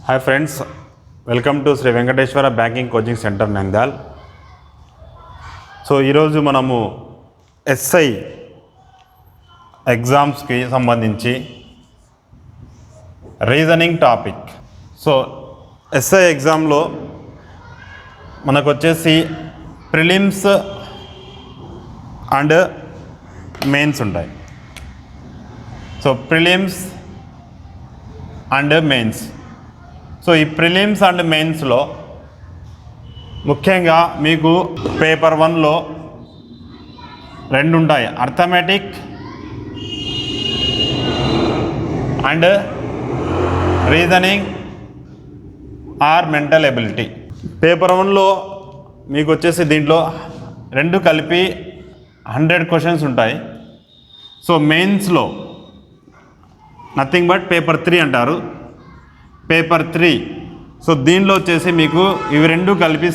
Hi friends, welcome to Sri Venkateswara banking coaching centre Nandyal. So ఈరోజు మనము SI ఎగ్జామ్స్కి సంబంధించి రీజనింగ్ టాపిక్. సో ఎస్ఐ ఎగ్జామ్లో మనకు వచ్చేసి ప్రిలిమ్స్ అండ్ మెయిన్స్ ఉంటాయి. So prelims and mains. So ఈ ప్రిలిమ్స్ అండ్ మెయిన్స్లో ముఖ్యంగా మీకు పేపర్ 1లో రెండు ఉంటాయి, arithmetic and reasoning or mental ability. Paper 1లో మీకు వచ్చేసి దీంట్లో రెండు కలిపి 100 క్వశ్చన్స్ ఉంటాయి. సో మెయిన్స్లో నథింగ్ బట్ పేపర్ 3 అంటారు. పేపర్ 3, సో దీనిలో వచ్చేసి మీకు ఇవి రెండు కలిపి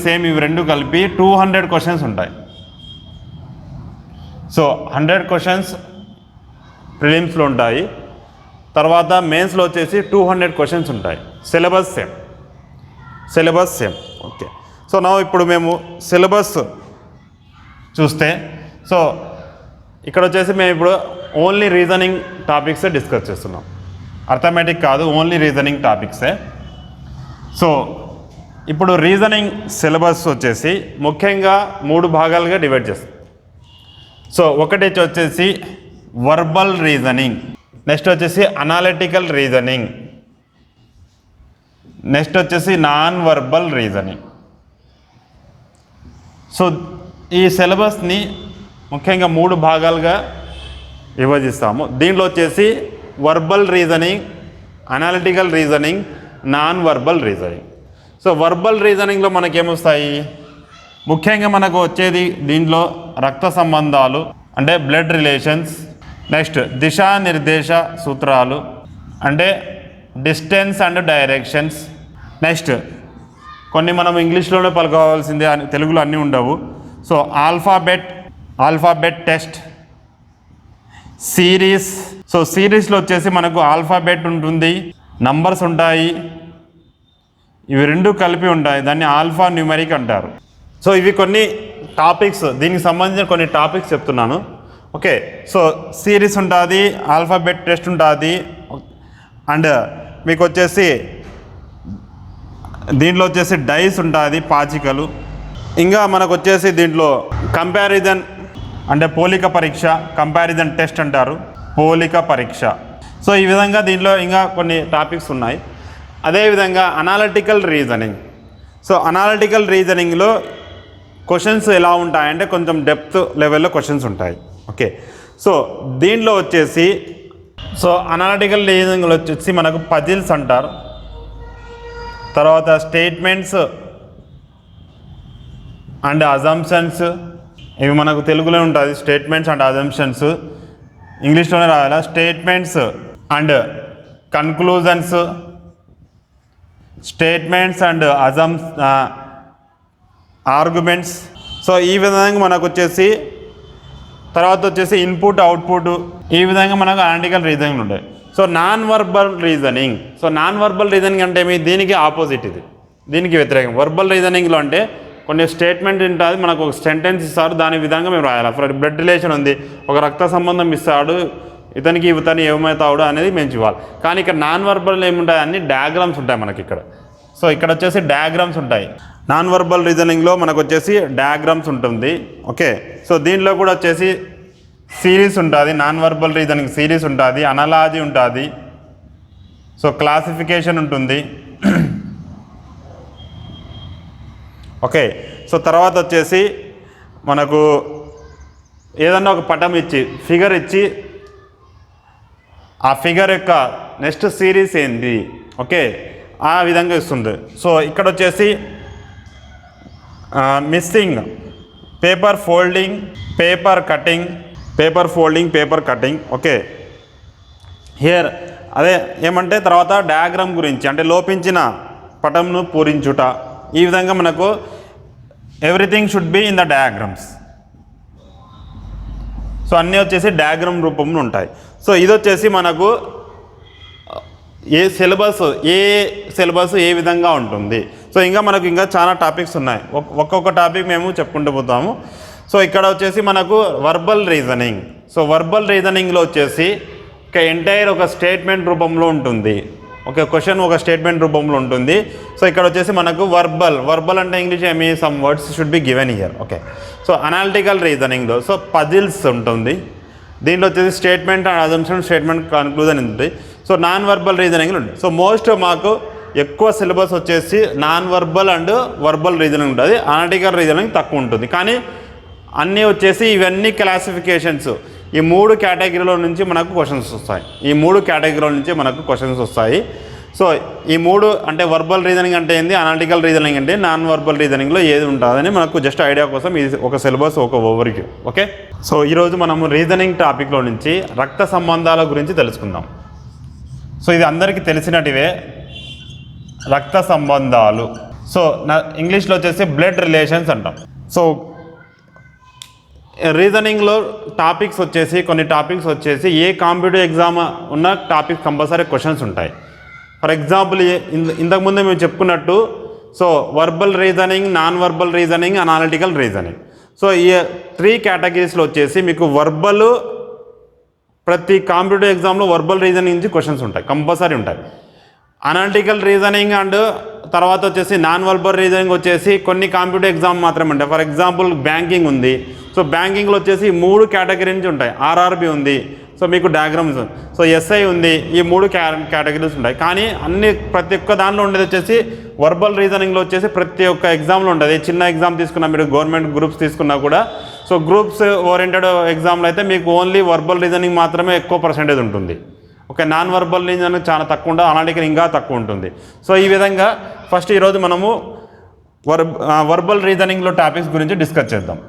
200 క్వశ్చన్స్ ఉంటాయి. సో 100 క్వశ్చన్స్ ప్రిలిమ్స్లో ఉంటాయి. తర్వాత మెయిన్స్లో వచ్చేసి 200 క్వశ్చన్స్ ఉంటాయి. Syllabus same. ఓకే, సో నా ఇప్పుడు మేము సిలబస్ చూస్తే, సో ఇక్కడ వచ్చేసి మేము ఇప్పుడు ఓన్లీ రీజనింగ్ టాపిక్సే డిస్కస్ చేస్తున్నాం. అర్థమెటిక్ కాదు, ఓన్లీ రీజనింగ్ టాపిక్సే. సో ఇప్పుడు రీజనింగ్ సిలబస్ వచ్చేసి ముఖ్యంగా 3 భాగాలుగా డివైడ్ చేస్తాం. సో ఒకటి వచ్చేసి వర్బల్ రీజనింగ్, నెక్స్ట్ వచ్చేసి అనాలిటికల్ రీజనింగ్, నెక్స్ట్ వచ్చేసి నాన్ వర్బల్ రీజనింగ్. సో ఈ సిలబస్ని ముఖ్యంగా 3 భాగాలుగా విభజిస్తాము. దీంట్లో వచ్చేసి verbal reasoning, analytical reasoning, non verbal reasoning. So verbal రీజనింగ్లో మనకేమొస్తాయి, ముఖ్యంగా మనకు వచ్చేది దీంట్లో రక్త సంబంధాలు అంటే బ్లడ్ రిలేషన్స్, నెక్స్ట్ దిశానిర్దేశ సూత్రాలు అంటే డిస్టెన్స్ అండ్ డైరెక్షన్స్, నెక్స్ట్ కొన్ని మనం ఇంగ్లీష్లోనే పలుకోవాల్సిందే, తెలుగులో అన్నీ ఉండవు. So alphabet test, series. So సిరీస్లో వచ్చేసి మనకు ఆల్ఫాబెట్ ఉంటుంది, నంబర్స్ ఉంటాయి, ఇవి రెండు కలిపి ఉంటాయి, దాన్ని ఆల్ఫా న్యూమరిక్ అంటారు. సో ఇవి కొన్ని టాపిక్స్, దీనికి సంబంధించిన కొన్ని టాపిక్స్ చెప్తున్నాను. ఓకే, సో సిరీస్ ఉంటుంది, ఆల్ఫాబెట్ టెస్ట్ ఉంటుంది, అండ్ మీకు వచ్చేసి దీంట్లో వచ్చేసి డైస్ ఉంటుంది, పాచికలు. ఇంకా మనకు వచ్చేసి దీంట్లో కంపారిజన్ అంటే పోలిక పరీక్ష, కంపారిజన్ టెస్ట్ అంటారు, పోలిక పరీక్ష. సో ఈ విధంగా దీంట్లో ఇంకా కొన్ని టాపిక్స్ ఉన్నాయి. అదేవిధంగా అనాలిటికల్ రీజనింగ్. సో అనాలిటికల్ రీజనింగ్లో క్వశ్చన్స్ ఎలా ఉంటాయంటే కొంచెం డెప్త్ లెవెల్లో క్వశ్చన్స్ ఉంటాయి. ఓకే, సో దీంట్లో వచ్చేసి సో అనాలిటికల్ రీజనింగ్లో వచ్చేసి మనకు పజిల్స్ అంటారు, తర్వాత స్టేట్మెంట్స్ అండ్ అజంప్షన్స్, ఇవి మనకు తెలుగులో ఉంటుంది, స్టేట్మెంట్స్ అండ్ అజంప్షన్స్, ఇంగ్లీష్లోనే రాయాలి. Statements and conclusions, statements and arguments. So ఈ విధంగా మనకు వచ్చేసి తర్వాత వచ్చేసి ఇన్పుట్ అవుట్పుట్, ఈ విధంగా మనకు అనలిటికల్ రీజనింగ్ ఉంటాయి. So non verbal reasoning. So non verbal reasoning అంటే దీనికి ఆపోజిట్, ఇది దీనికి వ్యతిరేకం. వర్బల్ రీజనింగ్లో అంటే కొన్ని స్టేట్మెంట్ ఉంటుంది, మనకు ఒక సెంటెన్స్ ఇస్తారు, దాని విధంగా మేము రాయాలి. ఫర్ బ్లడ్ రిలేషన్ ఉంది, ఒక రక్త సంబంధం ఇస్తాడు, ఇతను ఏమవుతాడు అనేది మేము ఇవ్వాలి. కానీ ఇక్కడ నాన్ వర్బల్ ఏముంటాయి, అన్ని డయాగ్రామ్స్ ఉంటాయి మనకి ఇక్కడ. సో ఇక్కడ వచ్చేసి డయాగ్రామ్స్ ఉంటాయి. నాన్ వర్బల్ రీజనింగ్లో మనకు వచ్చేసి డయాగ్రామ్స్ ఉంటుంది. ఓకే, సో దీంట్లో కూడా వచ్చేసి సిరీస్ ఉంటుంది, నాన్ వర్బల్ రీజనింగ్ సిరీస్ ఉంటుంది, అనాలజీ ఉంటుంది, సో క్లాసిఫికేషన్ ఉంటుంది. ఓకే, సో తర్వాత వచ్చేసి మనకు ఏదన్నా ఒక పటం ఇచ్చి ఫిగర్ ఇచ్చి ఆ ఫిగర్ యొక్క నెక్స్ట్ సిరీస్ ఏంది, ఓకే, ఆ విధంగా ఇస్తుంది. సో ఇక్కడ వచ్చేసి missing, paper folding, paper cutting. Okay, here అదే ఏమంటే తర్వాత డయాగ్రామ్ గురించి అంటే లోపించిన పటంను పూరించుట. ఈ విధంగా మనకు everything should be in the diagrams. So అన్నీ వచ్చేసి డయాగ్రామ్ రూపంలో ఉంటాయి. సో ఇది వచ్చేసి మనకు ఏ సిలబస్ ఏ విధంగా ఉంటుంది. సో ఇంకా మనకు ఇంకా చాలా టాపిక్స్ ఉన్నాయి, ఒక్కొక్క టాపిక్ మేము చెప్పుకుంటూ పోతాము. సో ఇక్కడ వచ్చేసి మనకు వర్బల్ రీజనింగ్. సో వర్బల్ రీజనింగ్లో వచ్చేసి ఎంటైర్ ఒక స్టేట్మెంట్ రూపంలో ఉంటుంది, ఓకే, క్వశ్చన్ ఒక స్టేట్మెంట్ రూపంలో ఉంటుంది. సో ఇక్కడ వచ్చేసి మనకు వర్బల్ అంటే ఇంగ్లీష్ ఏమి, some words should be given here, okay. So analytical రీజనింగ్లో సో పజిల్స్ ఉంటుంది, దీంట్లో వచ్చేసి statement and assumption, statement conclusion ఉంటుంది. సో నాన్ వర్బల్ రీజనింగ్లో ఉంటుంది. సో మోస్ట్ మాకు ఎక్కువ సిలబస్ వచ్చేసి non verbal and verbal reasoning ఉంటుంది, అనాలిటికల్ రీజనింగ్ తక్కువ ఉంటుంది. కానీ అన్నీ వచ్చేసి ఇవన్నీ క్లాసిఫికేషన్స్, ఈ 3 కేటగిరీల నుంచి మనకు క్వశ్చన్స్ వస్తాయి. సో ఈ 3 అంటే వర్బల్ రీజనింగ్ అంటే ఏంది, అనాలిటికల్ రీజనింగ్ అంటే, నాన్ వర్బల్ రీజనింగ్లో ఏది ఉంటుందని మనకు జస్ట్ ఐడియా కోసం ఇది ఒక సిలబస్, ఒక ఓవర్వ్యూ, ఓకే. సో ఈరోజు మనము రీజనింగ్ టాపిక్లో నుంచి రక్త సంబంధాల గురించి తెలుసుకుందాం. సో ఇది అందరికీ తెలిసినటివే రక్త సంబంధాలు. సో ఇంగ్లీష్లో వచ్చేసి బ్లడ్ రిలేషన్స్ అంటాం. సో రీజనింగ్లో టాపిక్స్ వచ్చేసి కొన్ని టాపిక్స్ వచ్చేసి ఏ కాంపిటేటివ్ ఎగ్జామ్ ఉన్న టాపిక్స్ కంపల్సరీ క్వశ్చన్స్ ఉంటాయి. ఫర్ ఎగ్జాంపుల్ ఇంతకుముందే మేము చెప్పుకున్నట్టు, so verbal reasoning, non verbal reasoning, analytical reasoning. So ఈ 3 కేటగిరీస్లో వచ్చేసి మీకు ప్రతి కాంపిటేటివ్ ఎగ్జామ్లో వర్బల్ రీజనింగ్ నుంచి క్వశ్చన్స్ ఉంటాయి, కంపల్సరీ ఉంటాయి. అనాలిటికల్ రీజనింగ్ అండ్ తర్వాత వచ్చేసి నాన్ వర్బల్ రీజనింగ్ వచ్చేసి కొన్ని కాంపిటేటివ్ ఎగ్జామ్ మాత్రమే ఉంటాయి. ఫర్ ఎగ్జాంపుల్ బ్యాంకింగ్ ఉంది, సో బ్యాంకింగ్లో వచ్చేసి 3 కేటగిరీ నుంచి ఉంటాయి. ఆర్ఆర్బి ఉంది, సో మీకు డయాగ్రామ్స్, సో ఎస్ఐ ఉంది, ఈ 3 కేటగిరీస్ ఉంటాయి. కానీ ప్రతి ఒక్క దాంట్లో ఉండేది వచ్చేసి వర్బల్ రీజనింగ్లో వచ్చేసి ప్రతి ఒక్క ఎగ్జామ్లో ఉంటుంది. చిన్న ఎగ్జామ్ తీసుకున్నా, మీరు గవర్నమెంట్ గ్రూప్స్ తీసుకున్నా కూడా, సో గ్రూప్స్ ఓరియంటెడ్ ఎగ్జామ్లో అయితే మీకు ఓన్లీ వర్బల్ రీజనింగ్ మాత్రమే ఎక్కువ పర్సెంటేజ్ ఉంటుంది, ఓకే. నాన్ వర్బల్ రీజనింగ్ చాలా తక్కువ ఉంటుంది, అనాలిటికల్ ఇంకా తక్కువ ఉంటుంది. సో ఈ విధంగా ఫస్ట్ ఈరోజు మనము వర్బల్ రీజనింగ్లో టాపిక్స్ గురించి డిస్కస్ చేద్దాం.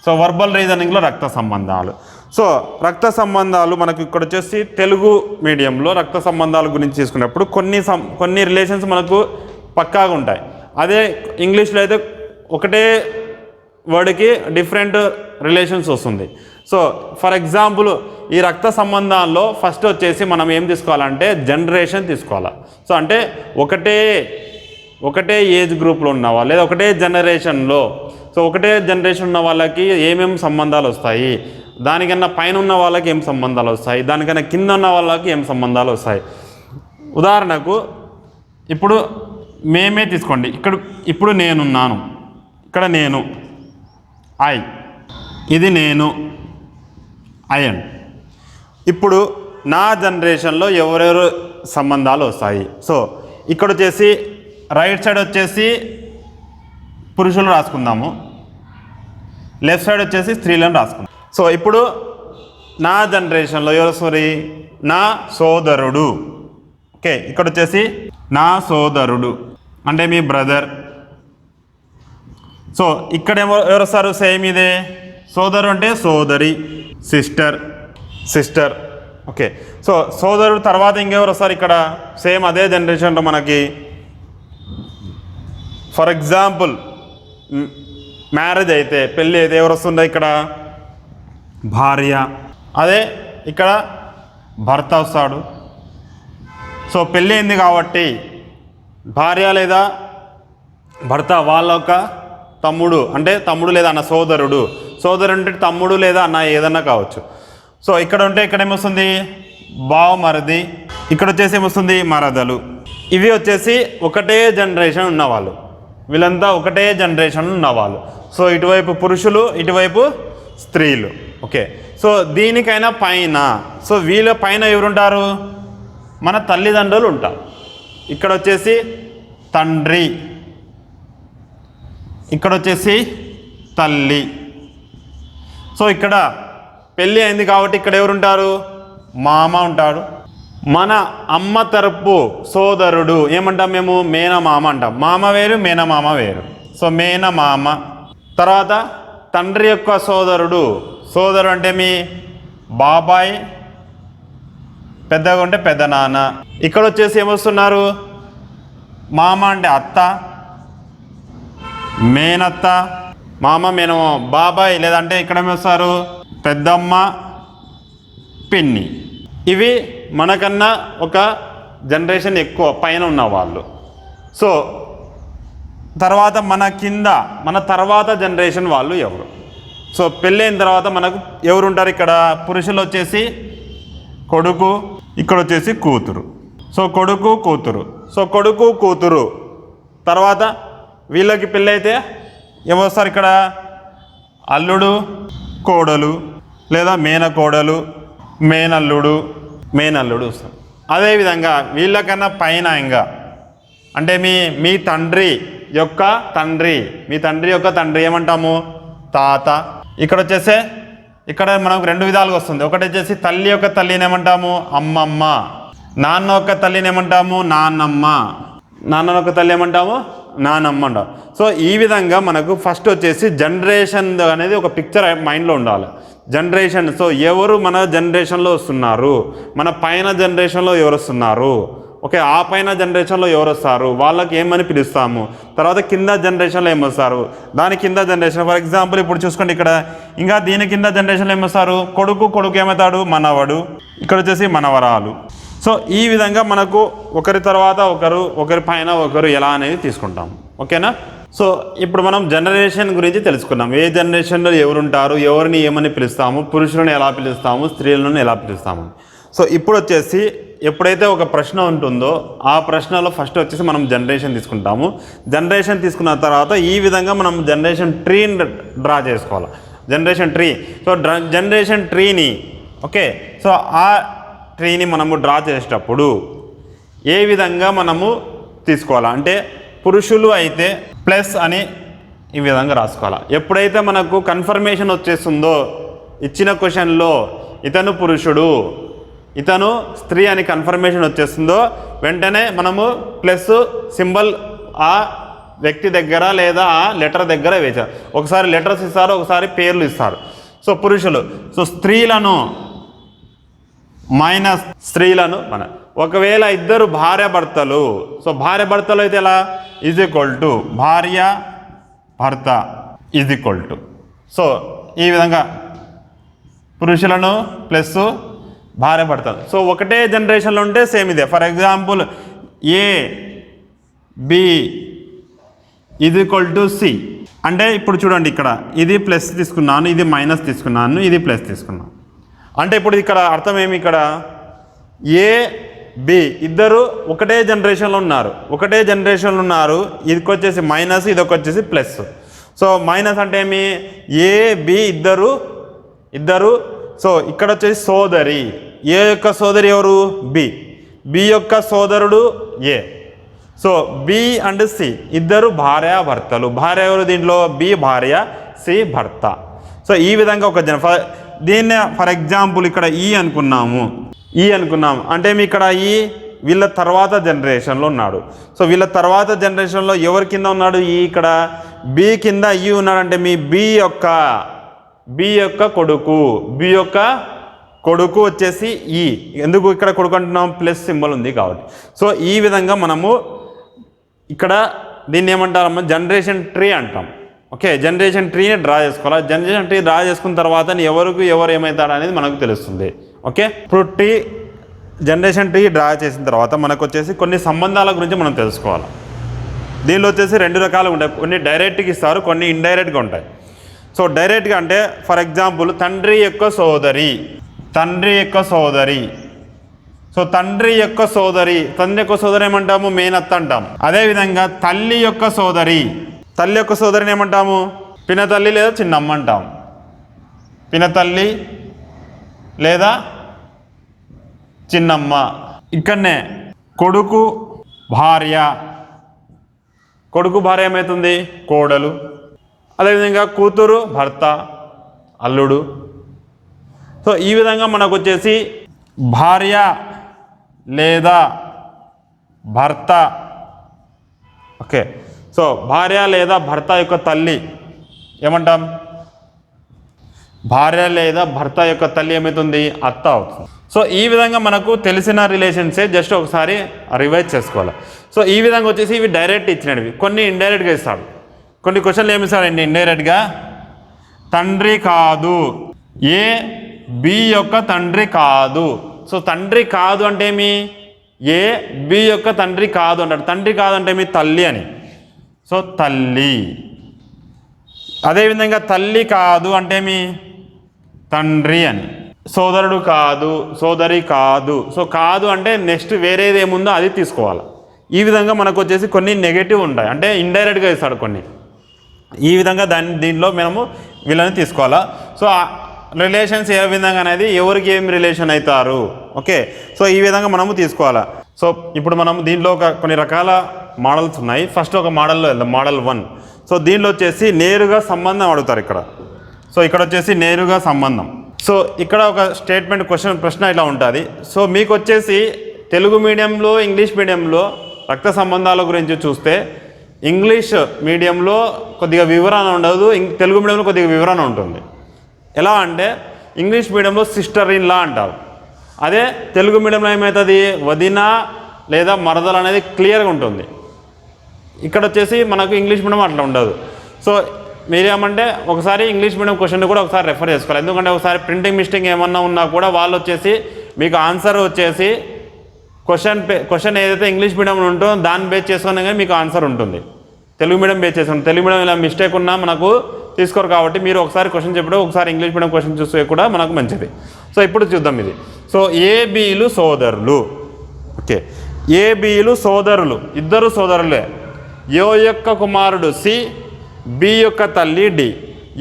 సో వర్బల్ రీజనింగ్లో రక్త సంబంధాలు. సో రక్త సంబంధాలు మనకు ఇక్కడ వచ్చేసి తెలుగు మీడియంలో రక్త సంబంధాల గురించి తీసుకున్నప్పుడు కొన్ని రిలేషన్స్ మనకు పక్కాగా ఉంటాయి. అదే ఇంగ్లీష్లో అయితే ఒకటే వర్డ్కి డిఫరెంట్ రిలేషన్స్ వస్తుంది. సో ఫర్ ఎగ్జాంపుల్ ఈ రక్త సంబంధాల్లో ఫస్ట్ వచ్చేసి మనం ఏం తీసుకోవాలంటే జనరేషన్ తీసుకోవాలి. సో అంటే ఒకటే ఏజ్ గ్రూప్లో ఉన్న వాళ్ళు, లేదా ఒకటే జనరేషన్లో, సో ఒకటే జనరేషన్ ఉన్న వాళ్ళకి ఏమేమి సంబంధాలు వస్తాయి, దానికన్నా పైన ఉన్న వాళ్ళకి ఏం సంబంధాలు వస్తాయి, దానికన్నా కింద ఉన్న వాళ్ళకి ఏం సంబంధాలు వస్తాయి. ఉదాహరణకు ఇప్పుడు మేమే తీసుకోండి, ఇప్పుడు నేనున్నాను, ఇక్కడ నేను ఐ, ఇది నేను ఐఎన్. ఇప్పుడు నా జనరేషన్లో ఎవరెవరు సంబంధాలు వస్తాయి. సో ఇక్కడ వచ్చేసి రైట్ సైడ్ వచ్చేసి పురుషులు రాసుకుందాము, లెఫ్ట్ సైడ్ వచ్చేసి స్త్రీలను రాసుకుందాం. సో ఇప్పుడు నా జనరేషన్లో నా సోదరుడు, ఓకే, ఇక్కడ వచ్చేసి నా సోదరుడు అంటే మీ బ్రదర్. సో ఇక్కడ ఎవరు వస్తారు, సేమ్ ఇదే, సోదరు అంటే సోదరి, సిస్టర్, ఓకే. సో సోదరుడు తర్వాత ఇంకెవరు వస్తారు ఇక్కడ, సేమ్ అదే జనరేషన్లో మనకి ఫర్ ఎగ్జాంపుల్ మ్యారేజ్ అయితే, పెళ్ళి అయితే ఎవరు వస్తుండే ఇక్కడ, భార్య. అదే ఇక్కడ భర్త వస్తాడు. సో పెళ్ళి అయింది కాబట్టి భార్య లేదా భర్త వాళ్ళ ఒక తమ్ముడు, అంటే తమ్ముడు లేదా అన్న సోదరుడు అంటే తమ్ముడు లేదా అన్న ఏదన్నా కావచ్చు. సో ఇక్కడ ఉంటే ఇక్కడ ఏమొస్తుంది, బావమరిది, ఇక్కడ వచ్చేసి ఏమొస్తుంది, మరదలు. ఇవి వచ్చేసి ఒకటే జనరేషన్ ఉన్నవాళ్ళు, వీళ్ళంతా ఒకటే జనరేషన్ ఉన్నవాళ్ళు. సో ఇటువైపు పురుషులు, ఇటువైపు స్త్రీలు, ఓకే. సో దీనికైనా పైన, సో వీళ్ళ పైన ఎవరుంటారు, మన తల్లిదండ్రులు ఉంటారు. ఇక్కడ వచ్చేసి తండ్రి, ఇక్కడ వచ్చేసి తల్లి. సో ఇక్కడ పెళ్ళి అయింది కాబట్టి ఇక్కడ ఎవరుంటారు, మామ ఉంటాడు. మన అమ్మ తరపు సోదరుడు ఏమంటాం మేము, మేనమామ అంటాం. మామ వేరు, మేనమామ వేరు. సో మేనమామ. తర్వాత తండ్రి యొక్క సోదరుడు అంటే మీ బాబాయ్, పెద్దగా ఉంటే పెద్ద నాన్న. ఇక్కడ వచ్చేసి ఏమొస్తున్నారు, మామ అంటే అత్త, మేనత్త, మామ మేనమామ, బాబాయ్ లేదంటే ఇక్కడ ఏమొస్తారు, పెద్దమ్మ, పిన్ని. ఇవి మనకన్నా ఒక జనరేషన్ ఎక్కువ పైన ఉన్న వాళ్ళు. సో తర్వాత మన తర్వాత జనరేషన్ వాళ్ళు ఎవరు? సో పెళ్ళైన తర్వాత మనకు ఎవరు ఉంటారు? ఇక్కడ పురుషులు వచ్చేసి కొడుకు, ఇక్కడ వచ్చేసి కూతురు. సో కొడుకు కూతురు తర్వాత వీళ్ళకి పెళ్ళైతే ఏమొస్తారు? ఇక్కడ అల్లుడు, కోడలు, లేదా మేనకోడలు, మేనల్లుడు వస్తారు. అదేవిధంగా వీళ్ళకన్నా పైన ఇంకా అంటే మీ తండ్రి యొక్క తండ్రి ఏమంటాము? తాత. ఇక్కడ మనకు 2 విధాలుగా వస్తుంది. ఒకటి వచ్చేసి తల్లి యొక్క తల్లిని ఏమంటాము? అమ్మమ్మ. నాన్న యొక్క తల్లిని ఏమంటాము? నాన్నమ్మ. నాన్న యొక్క తల్లి ఏమంటాము? నానమ్మ అంటాం. సో ఈ విధంగా మనకు ఫస్ట్ వచ్చేసి జనరేషన్ అనేది ఒక పిక్చర్ మైండ్లో ఉండాలి. జనరేషన్, సో ఎవరు మన జనరేషన్లో వస్తున్నారు, మన పైన జనరేషన్లో ఎవరు వస్తున్నారు, ఓకే, ఆ పైన జనరేషన్లో ఎవరు వస్తారు, వాళ్ళకి ఏమని పిలుస్తాము, తర్వాత కింద జనరేషన్లో ఏమొస్తారు, దాని కింద జనరేషన్. ఫర్ ఎగ్జాంపుల్ ఇప్పుడు చూసుకోండి, ఇక్కడ ఇంకా దీని కింద జనరేషన్లో ఏమొస్తారు? కొడుకు ఏమవుతాడు? మనవడు. ఇక్కడ వచ్చేసి మనవరాలు. సో ఈ విధంగా మనకు ఒకరి తర్వాత ఒకరి పైన ఒకరు ఎలా అనేది తీసుకుంటాం. ఓకేనా? సో ఇప్పుడు మనం జనరేషన్ గురించి తెలుసుకున్నాం. ఏ జనరేషన్లో ఎవరుంటారు, ఎవరిని ఏమని పిలుస్తాము, పురుషులను ఎలా పిలుస్తాము, స్త్రీలను ఎలా పిలుస్తాము. సో ఇప్పుడు వచ్చేసి ఎప్పుడైతే ఒక ప్రశ్న ఉంటుందో ఆ ప్రశ్నలో ఫస్ట్ వచ్చేసి మనం జనరేషన్ తీసుకుంటాము. జనరేషన్ తీసుకున్న తర్వాత ఈ విధంగా మనం జనరేషన్ ట్రీని డ్రా చేసుకోవాలి. Generation tree. సో జనరేషన్ ట్రీని, ఓకే, సో ఆ ట్రీని మనము డ్రా చేసేటప్పుడు ఏ విధంగా మనము తీసుకోవాలా అంటే పురుషులు అయితే ప్లస్ అని ఈ విధంగా రాసుకోవాలి. ఎప్పుడైతే మనకు కన్ఫర్మేషన్ వచ్చేస్తుందో ఇచ్చిన క్వశ్చన్లో ఇతను పురుషుడు, ఇతను స్త్రీ అని కన్ఫర్మేషన్ వచ్చేస్తుందో వెంటనే మనము ప్లస్ సింబల్ ఆ వ్యక్తి దగ్గర లేదా ఆ లెటర్ దగ్గర వేశారు. ఒకసారి లెటర్స్ ఇస్తారు, ఒకసారి పేర్లు ఇస్తారు. సో పురుషులు, సో స్త్రీలను మైనస్ స్త్రీలను ఒకవేళ ఇద్దరు భార్యాభర్తలు, సో భార్యాభర్తలు అయితే ఎలా? ఈజ్ ఈక్వల్ టు భార్య భర్త ఈజ్ ఈక్వల్ టు. సో ఈ విధంగా పురుషులను ప్లస్ భార్యాభర్తలు. సో ఒకటే జనరేషన్లో ఉంటే సేమ్ ఇదే. For example A B is equal to C అంటే ఇప్పుడు చూడండి, ఇక్కడ ఇది ప్లస్ తీసుకున్నాను, ఇది మైనస్ తీసుకున్నాను, ఇది ప్లస్ తీసుకున్నాను. అంటే ఇప్పుడు ఇక్కడ అర్థం ఏమి? ఇక్కడ ఏ బి ఇద్దరు ఒకటే జనరేషన్లో ఉన్నారు. ఇదికి వచ్చేసి మైనస్, ఇదొక వచ్చేసి ప్లస్. సో మైనస్ అంటే ఏమి? ఏ బి ఇద్దరు. సో ఇక్కడ వచ్చేసి సోదరి. ఏ యొక్క సోదరి ఎవరు? బి యొక్క సోదరుడు ఏ. సో బి అండ్ సి ఇద్దరు భార్యాభర్తలు. భార్య ఎవరు దీంట్లో? బి భార్య, సి భర్త. సో ఈ విధంగా ఒక దీన్ని ఫర్ ఎగ్జాంపుల్ ఇక్కడ ఈ అనుకున్నాము అంటే మీ ఇక్కడ ఈ వీళ్ళ తర్వాత జనరేషన్లో ఉన్నాడు. సో వీళ్ళ తర్వాత జనరేషన్లో ఎవరి కింద ఉన్నాడు? ఈ ఇక్కడ బి కింద ఈ ఉన్నాడంటే మీ బి యొక్క కొడుకు వచ్చేసి ఈ. ఎందుకు ఇక్కడ కొడుకు అంటున్నాం? ప్లస్ సింబల్ ఉంది కాబట్టి. సో ఈ విధంగా మనము ఇక్కడ దీన్ని ఏమంటారమ్మా? జనరేషన్ ట్రీ అంటాం. ఓకే, జనరేషన్ ట్రీని డ్రా చేసుకోవాలి. జనరేషన్ ట్రీ డ్రా చేసుకున్న తర్వాత ఎవరు ఏమవుతాడు అనేది మనకు తెలుస్తుంది. ఓకే, ఇప్పుడు జనరేషన్ ట్రీ డ్రా చేసిన తర్వాత మనకు వచ్చేసి కొన్ని సంబంధాల గురించి మనం తెలుసుకోవాలి. దీనిలో వచ్చేసి 2 రకాలు ఉంటాయి. కొన్ని డైరెక్ట్గా ఇస్తారు, కొన్ని ఇండైరెక్ట్గా ఉంటాయి. సో డైరెక్ట్గా అంటే ఫర్ ఎగ్జాంపుల్ తండ్రి యొక్క సోదరి. సో తండ్రి యొక్క సోదరి ఏమంటాము? మేనత్త అంటాం. అదేవిధంగా తల్లి యొక్క సోదరిని ఏమంటాము? పినతల్లి లేదా చిన్నమ్మ అంటాం. పినతల్లి లేదా చిన్నమ్మ. ఇక్కడనే కొడుకు భార్య ఏమవుతుంది? కోడలు. అదేవిధంగా కూతురు భర్త, అల్లుడు. సో ఈ విధంగా మనకు వచ్చేసి భార్య లేదా భర్త. ఓకే, సో భార్య లేదా భర్త యొక్క తల్లి ఏమంటాం? భార్య లేదా భర్త యొక్క తల్లి ఏమవుతుంది? అత్త అవుతుంది. సో ఈ విధంగా మనకు తెలిసిన రిలేషన్సే జస్ట్ ఒకసారి రివైజ్ చేసుకోవాలి. సో ఈ విధంగా వచ్చేసి ఇవి డైరెక్ట్ ఇచ్చినవి, కొన్ని ఇండైరెక్ట్గా ఇస్తాడు. కొన్ని క్వశ్చన్లు ఏమి ఇస్తాడండి ఇండైరెక్ట్గా? తండ్రి కాదు, ఏ బి యొక్క తండ్రి కాదు. సో తండ్రి కాదు అంటే ఏమి? ఏ బి యొక్క తండ్రి కాదు అంటాడు. తండ్రి కాదంటే మీ తల్లి అని. సో తల్లి. అదేవిధంగా తల్లి కాదు అంటే మీ తండ్రి అని. సోదరుడు కాదు, సోదరి కాదు. సో కాదు అంటే నెక్స్ట్ వేరేది ఏముందో అది తీసుకోవాలి. ఈ విధంగా మనకు వచ్చేసి కొన్ని నెగటివ్ ఉంటాయి, అంటే ఇండైరెక్ట్గా ఇస్తాడు కొన్ని. ఈ విధంగా దీంట్లో మనము వీళ్ళని తీసుకోవాలా. సో రిలేషన్స్ ఏ విధంగా అనేది ఎవరికి ఏం రిలేషన్ అవుతారు. ఓకే, సో ఈ విధంగా మనము తీసుకోవాలా. సో ఇప్పుడు మనం దీంట్లో కొన్ని రకాల మోడల్స్ ఉన్నాయి. ఫస్ట్ ఒక మోడల్లో వెళ్దాం, మోడల్ 1. సో దీనిలో వచ్చేసి నేరుగా సంబంధం అడుగుతారు ఇక్కడ. సో ఇక్కడ వచ్చేసి నేరుగా సంబంధం. సో ఇక్కడ ఒక స్టేట్మెంట్ ప్రశ్న ఇలా ఉంటుంది. సో మీకు వచ్చేసి తెలుగు మీడియంలో, ఇంగ్లీష్ మీడియంలో రక్త సంబంధాల గురించి చూస్తే ఇంగ్లీష్ మీడియంలో కొద్దిగా వివరణ ఉండదు, తెలుగు మీడియంలో కొద్దిగా వివరణ ఉంటుంది. ఎలా అంటే ఇంగ్లీష్ మీడియంలో సిస్టర్ ఇన్ లా అంటారు, అదే తెలుగు మీడియంలో ఏమవుతుంది వదిన లేదా మరదలు అనేది క్లియర్గా ఉంటుంది. ఇక్కడ వచ్చేసి మనకు ఇంగ్లీష్ మీడియం అట్లా ఉండదు. సో మీరేమంటే ఒకసారి ఇంగ్లీష్ మీడియం క్వశ్చన్ కూడా ఒకసారి రెఫర్ చేసుకోవాలి. ఎందుకంటే ఒకసారి ప్రింటింగ్ మిస్టేక్ ఏమన్నా ఉన్నా కూడా వాళ్ళు వచ్చేసి మీకు ఆన్సర్ వచ్చేసి క్వశ్చన్ ఏదైతే ఇంగ్లీష్ మీడియంలో ఉంటుందో దాన్ని బేస్ చేసుకున్నా కానీ మీకు ఆన్సర్ ఉంటుంది. తెలుగు మీడియం బేస్ చేసుకుని తెలుగు మీడియం ఇలా మిస్టేక్ ఉన్నా మనకు తీసుకోరు. కాబట్టి మీరు ఒకసారి క్వశ్చన్ చెప్పడం ఒకసారి ఇంగ్లీష్ మీడియం క్వశ్చన్ చూస్తే కూడా మనకు మంచిది. సో ఇప్పుడు చూద్దాం ఇది. సో ఏబీలు సోదరులు. ఓకే, ఏబీలు సోదరులు, ఇద్దరు సోదరులే. యో యొక్క కుమారుడు సి, బి యొక్క తల్లి డి.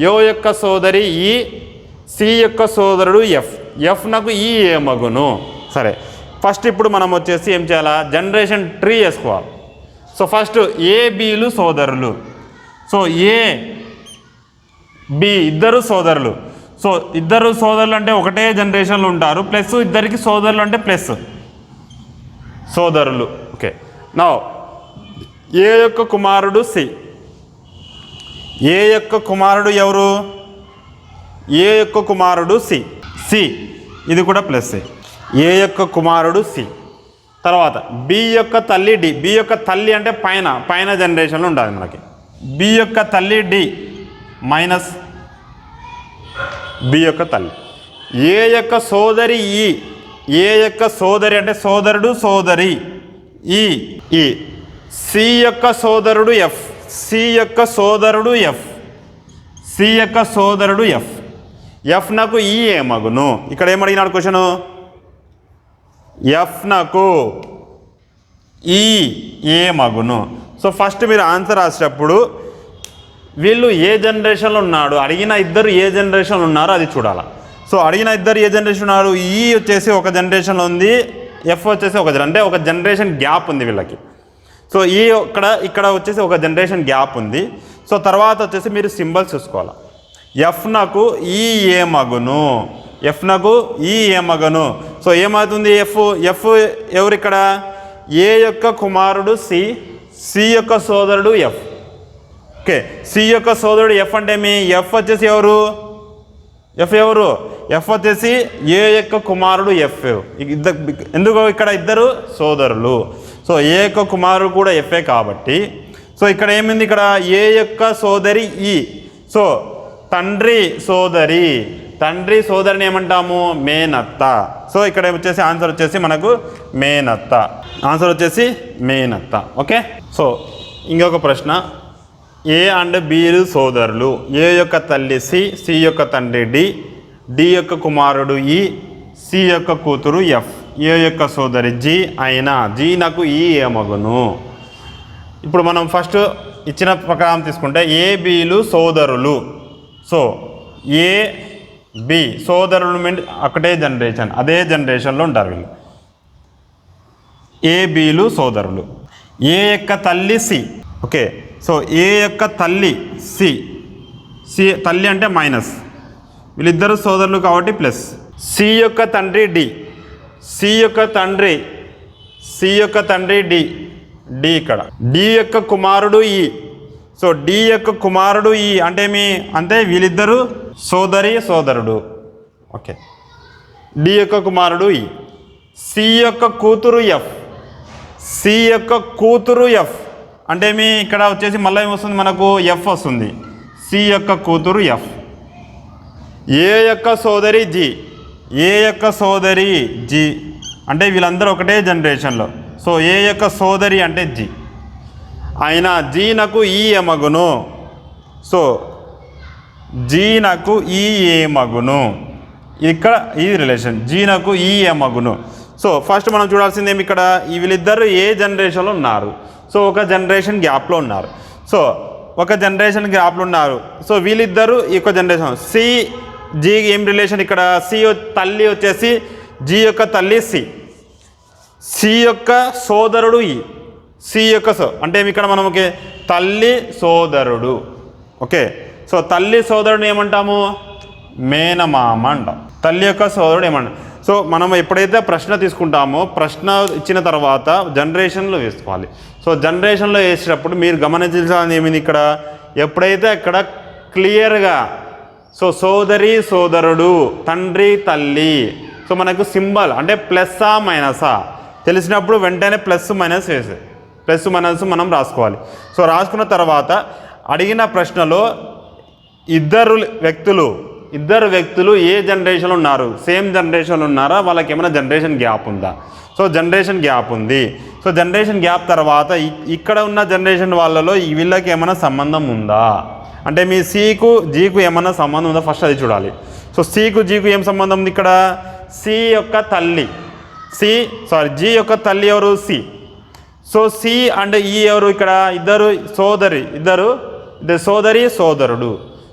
యో యొక్క సోదరి ఈ, సి యొక్క సోదరుడు ఎఫ్. ఎఫ్ నాకు ఈ ఏ మగును. సరే, ఫస్ట్ ఇప్పుడు మనం వచ్చేసి ఏం చేయాలా, జనరేషన్ ట్రీ వేసుకోవాలి. సో ఫస్ట్ ఏబీలు సోదరులు. సో ఏ బి ఇద్దరు సోదరులు. సో ఇద్దరు సోదరులు అంటే ఒకటే జనరేషన్లో ఉంటారు, ప్లస్ ఇద్దరికి సోదరులు అంటే ప్లస్ సోదరులు. ఓకే, నౌ ఏ యొక్క కుమారుడు సి. ఏ యొక్క కుమారుడు ఎవరు? ఏ యొక్క కుమారుడు సి. సి ఇది కూడా ప్లస్. ఏ యొక్క కుమారుడు సి. తర్వాత బి యొక్క తల్లి డి. బి యొక్క తల్లి అంటే పైన జనరేషన్లో ఉంటుంది మనకి. బి యొక్క తల్లి డి మైనస్ బి యొక్క తల్లి. ఏ యొక్క సోదరి ఈ. ఏ యొక్క సోదరి అంటే సోదరుడు సోదరి ఈ. ఈ సి యొక్క సోదరుడు ఎఫ్. సి యొక్క సోదరుడు ఎఫ్. సి యొక్క సోదరుడు ఎఫ్. ఎఫ్ నాకు ఈ ఏ మగును. ఇక్కడ ఏమడిగినాడు క్వశ్చను, ఎఫ్ నాకు ఈ ఏ మగును. సో ఫస్ట్ మీరు ఆన్సర్ రాసేటప్పుడు వీళ్ళు ఏ జనరేషన్లో ఉన్నాడు, అడిగిన ఇద్దరు ఏ జనరేషన్లో ఉన్నారో అది చూడాలి. సో అడిగిన ఇద్దరు ఏ జనరేషన్ ఉన్నారు, ఈ వచ్చేసి ఒక జనరేషన్లో ఉంది, ఎఫ్ వచ్చేసి అంటే ఒక జనరేషన్ గ్యాప్ ఉంది వీళ్ళకి. సో ఈ ఇక్కడ వచ్చేసి ఒక జనరేషన్ గ్యాప్ ఉంది. సో తర్వాత వచ్చేసి మీరు సింబల్స్ చూసుకోవాలి. ఎఫ్ నాకు ఈ ఏ మగును. ఎఫ్ నాకు ఈ ఏ మగను. సో ఏమవుతుంది ఎఫ్ ఎవరు ఇక్కడ, ఏ యొక్క కుమారుడు సి, సి యొక్క సోదరుడు ఎఫ్. ఓకే, సి యొక్క సోదరుడు ఎఫ్ అంటే మీ ఎఫ్ వచ్చేసి ఎవరు, ఎఫ్ ఎవరు, ఎఫ్ వచ్చేసి ఏ యొక్క కుమారుడు ఎఫ్. ఎందుకు ఇక్కడ ఇద్దరు సోదరులు. సో ఏ యొక్క కుమారుడు కూడా ఎఫ్ఏ కాబట్టి సో ఇక్కడ ఏమైంది, ఇక్కడ ఏ యొక్క సోదరి ఈ. సో తండ్రి సోదరిని ఏమంటాము, మేనత్త. సో ఇక్కడ వచ్చేసి ఆన్సర్ వచ్చేసి మనకు మేనత్త. ఆన్సర్ వచ్చేసి మేనత్త. ఓకే, సో ఇంకొక ప్రశ్న, ఏ అండ్ బిలు సోదరులు. ఏ యొక్క తల్లి సి, సి యొక్క తండ్రి డి, డి యొక్క కుమారుడు ఈ, సి యొక్క కూతురు ఎఫ్. ఏ యొక్క సోదరి జి అయినా జి నాకు ఈ ఏ మగును. ఇప్పుడు మనం ఫస్ట్ ఇచ్చిన ప్రకారం తీసుకుంటే ఏ బిలు సోదరులు. సో ఏ బి సోదరులు మీన్ ఒకటే జనరేషన్, అదే జనరేషన్లో ఉంటారు వీళ్ళు. ఏ బిలు సోదరులు. ఏ యొక్క తల్లి సి. ఓకే, సో ఏ యొక్క తల్లి సి. సి తల్లి అంటే మైనస్, వీళ్ళిద్దరు సోదరులు కాబట్టి ప్లస్. సి యొక్క తండ్రి డి. సి యొక్క తండ్రి డి. డి ఇక్కడ. డి యొక్క కుమారుడు ఈ. సో డి యొక్క కుమారుడు ఈ అంటే వీళ్ళిద్దరూ సోదరుడు. ఓకే, డి యొక్క కుమారుడు ఈ. సి యొక్క కూతురు ఎఫ్. సి యొక్క కూతురు ఎఫ్ అంటే ఇక్కడ వచ్చేసి మళ్ళీ ఏమొస్తుంది మనకు, ఎఫ్ వస్తుంది. సి యొక్క కూతురు ఎఫ్. ఏ యొక్క సోదరి జి. ఏ యొక్క సోదరి జి అంటే వీళ్ళందరూ ఒకటే జనరేషన్లో. సో ఏ యొక్క సోదరి అంటే జీ అయినా జీనకు ఈ ఏమగును. సో జీనకు ఈ ఏమగును, ఇక్కడ ఈ రిలేషన్ జీనకు ఈ ఏమగును. సో ఫస్ట్ మనం చూడాల్సింది ఏమి, ఇక్కడ వీళ్ళిద్దరు ఏ జనరేషన్లో ఉన్నారు. సో ఒక జనరేషన్ గ్యాప్లో ఉన్నారు. సో ఒక జనరేషన్ గ్యాప్లో ఉన్నారు. సో వీళ్ళిద్దరు ఈ యొక్క జనరేషన్. సి జీ ఏం రిలేషన్, ఇక్కడ సి తల్లి వచ్చేసి జీ యొక్క తల్లి సి యొక్క సోదరుడు ఈ సి యొక్క అంటే ఇక్కడ మనం ఓకే తల్లి సోదరుడు. ఓకే, సో తల్లి సోదరుడు ఏమంటాము, మేనమామ అంటాం. తల్లి యొక్క సోదరుడు ఏమంటాం. సో మనం ఎప్పుడైతే ప్రశ్న తీసుకుంటామో ప్రశ్న ఇచ్చిన తర్వాత జనరేషన్లో వేసుకోవాలి. సో జనరేషన్లో వేసేటప్పుడు మీరు గమనించాల్సింది ఏమిటి, ఇక్కడ ఎప్పుడైతే ఇక్కడ క్లియర్గా సో సోదరి సోదరుడు తండ్రి తల్లి సో మనకు సింబల్ అంటే ప్లస్సా మైనసా తెలిసినప్పుడు వెంటనే ప్లస్ మైనస్ వేసే ప్లస్ మైనస్ మనం రాసుకోవాలి. సో రాసుకున్న తర్వాత అడిగిన ప్రశ్నలో ఇద్దరు వ్యక్తులు ఏ జనరేషన్లో ఉన్నారు, సేమ్ జనరేషన్లో ఉన్నారా, వాళ్ళకి ఏమైనా జనరేషన్ గ్యాప్ ఉందా. సో జనరేషన్ గ్యాప్ ఉంది. సో జనరేషన్ గ్యాప్ తర్వాత ఇక్కడ ఉన్న జనరేషన్ వాళ్ళలో వీళ్ళకి ఏమైనా సంబంధం ఉందా అంటే మీ సికు జీకు ఏమైనా సంబంధం ఉందా ఫస్ట్ అది చూడాలి. సో సికు జీకు ఏం సంబంధం ఉంది, ఇక్కడ సి యొక్క తల్లి జీ యొక్క తల్లి ఎవరు సి. సో సి అండ్ ఈ ఎవరు, ఇక్కడ ఇద్దరు సోదరి సోదరుడు.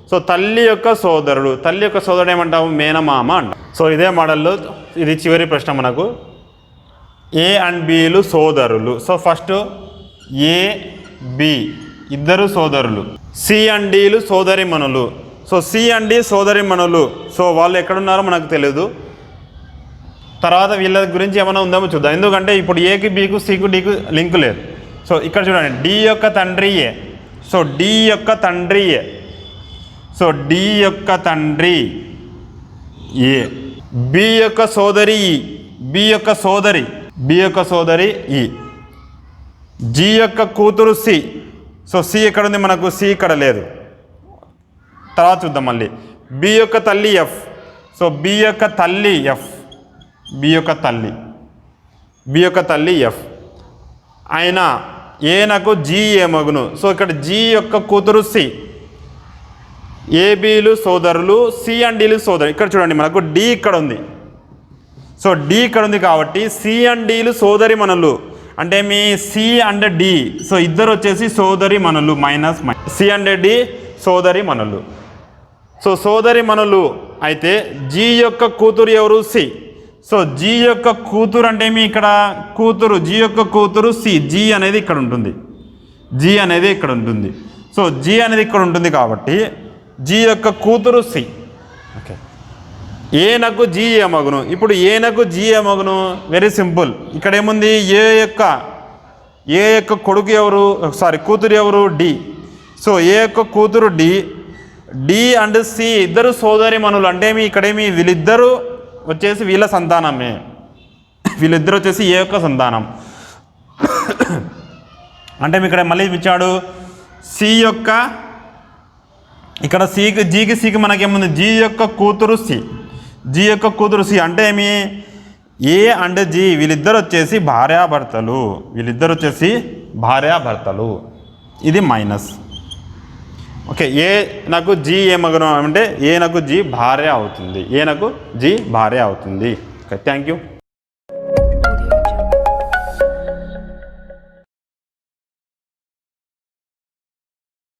సో తల్లి యొక్క సోదరుడు ఏమంటాము, మేనమామ అంటాం. సో ఇదే మోడల్లో ఇది చివరి ప్రశ్న మనకు. ఏ అండ్ బిలు సోదరులు. సో ఫస్ట్ ఏ బి ఇద్దరు సోదరులు, సి అండ్ డీలు సోదరిమణులు. సో సి అండ్ డి సోదరిమణులు. సో వాళ్ళు ఎక్కడున్నారో మనకు తెలియదు. తర్వాత వీళ్ళ గురించి ఏమైనా ఉందేమో చూద్దాం. ఎందుకంటే ఇప్పుడు ఏకి బీకు సికు డీకు లింక్ లేదు. సో ఇక్కడ చూడండి డి యొక్క తండ్రి ఏ. సో డి యొక్క తండ్రి ఏ. సో డి యొక్క తండ్రి ఏ. బి యొక్క సోదరి ఈ. బి యొక్క సోదరి ఈ. జి యొక్క కూతురు సి. సో సి ఎక్కడ ఉంది మనకు, సి ఇక్కడ లేదు. తర్వాత చూద్దాం మళ్ళీ. బి యొక్క తల్లి ఎఫ్. సో బి యొక్క తల్లి ఎఫ్ అయినా ఏనకు జీ ఏమగును. సో ఇక్కడ జీ యొక్క కూతురు సి. ఏబీలు సోదరులు, సి అండ్ డీలు సోదరు. ఇక్కడ చూడండి మనకు డి ఇక్కడ ఉంది. సో డి ఇక్కడ ఉంది కాబట్టి సి అండ్ డీలు సోదరి మనులు అంటే మీ సి అండ్ డి. సో ఇద్దరు వచ్చేసి సోదరి మనులు మైనస్ సి అండ్ డి సోదరి మనులు. సో సోదరి మనులు అయితే జీ యొక్క కూతురు ఎవరు సి. సో జీ యొక్క కూతురు అంటే మీ ఇక్కడ జీ యొక్క కూతురు సి. జీ అనేది ఇక్కడ ఉంటుంది. సో జీ అనేది ఇక్కడ ఉంటుంది కాబట్టి జీ యొక్క కూతురు సి. ఓకే, ఏనకు జీ ఏమగును. ఇప్పుడు ఏనకు జీ ఏమగును, వెరీ సింపుల్. ఇక్కడ ఏముంది, ఏ యొక్క కొడుకు ఎవరు, కూతురు ఎవరు డి. సో ఏ యొక్క కూతురు డి అండ్ సి ఇద్దరు సోదరి మనులు అంటే ఇక్కడేమి వీళ్ళిద్దరూ వచ్చేసి వీళ్ళ సంతానమే. వీళ్ళిద్దరు వచ్చేసి ఏ యొక్క సంతానం అంటే ఇక్కడ మళ్ళీ ఇచ్చాడు సి యొక్క, ఇక్కడ జీకి సికి మనకేముంది, జీ యొక్క కూతురు సి అంటే ఏమి ఏ అండ్ జీ వీళ్ళిద్దరు వచ్చేసి భార్యాభర్తలు. ఇది మైనస్. ఓకే, ఏ నాకు జీ ఏమగను అంటే ఏ నాకు జీ భార్య అవుతుంది. Okay, thank you.